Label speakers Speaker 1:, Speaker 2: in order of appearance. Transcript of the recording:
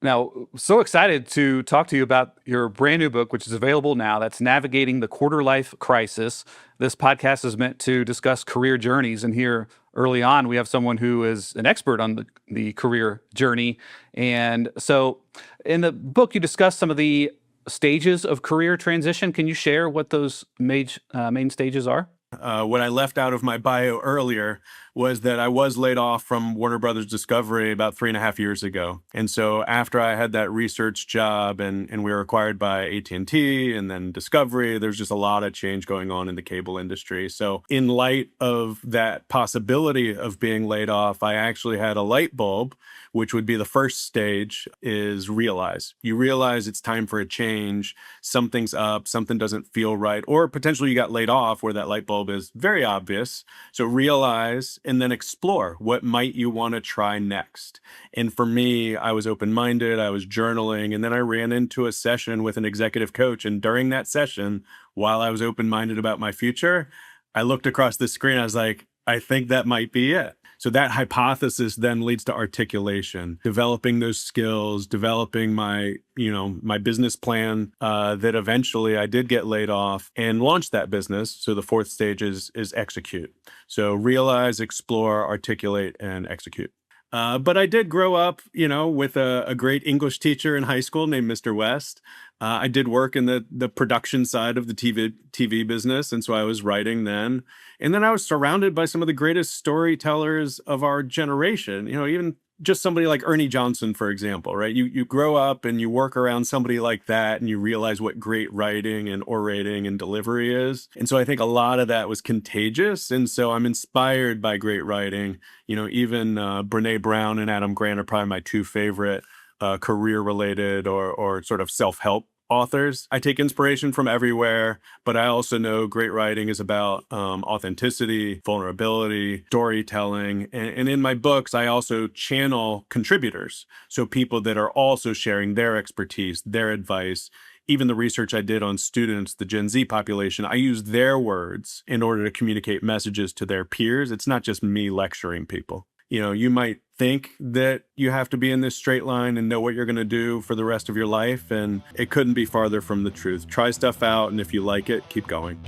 Speaker 1: Now, so excited to talk to you about your brand new book, which is available now. That's Navigating the Quarter Life Crisis. This podcast is meant to discuss career journeys. And here early on, we have someone who is an expert on the career journey. And so in the book, you discuss some of the stages of career transition. Can you share what those main stages are?
Speaker 2: What I left out of my bio earlier was that I was laid off from Warner Brothers Discovery about 3.5 years ago. And so after I had that research job and we were acquired by AT&T and T and then Discovery, there's just a lot of change going on in the cable industry. So in light of that possibility of being laid off, I actually had a light bulb, which would be the first stage, is realize. You realize it's time for a change, something's up, something doesn't feel right, or potentially you got laid off where that light bulb is very obvious. So realize and then explore what might you want to try next. And for me, I was open-minded, I was journaling, and then I ran into a session with an executive coach. And during that session, while I was open-minded about my future, I looked across the screen, I was like, I think that might be it. So that hypothesis then leads to articulation, developing those skills, developing my business plan that eventually I did get laid off and launched that business. So the fourth stage is execute. So realize, explore, articulate, and execute. But I did grow up, with a great English teacher in high school named Mr. West. I did work in the production side of the TV business, and so I was writing then. And then I was surrounded by some of the greatest storytellers of our generation. Even just somebody like Ernie Johnson, for example, right? You grow up and you work around somebody like that, and you realize what great writing and orating and delivery is. And so I think a lot of that was contagious. And so I'm inspired by great writing. Even Brene Brown and Adam Grant are probably my two favorite career-related or sort of self-help authors. I take inspiration from everywhere, but I also know great writing is about authenticity, vulnerability, storytelling. And in my books, I also channel contributors. So people that are also sharing their expertise, their advice, even the research I did on students, the Gen Z population, I use their words in order to communicate messages to their peers. It's not just me lecturing people. You might think that you have to be in this straight line and know what you're going to do for the rest of your life, and it couldn't be farther from the truth. Try stuff out, and if you like it, keep going.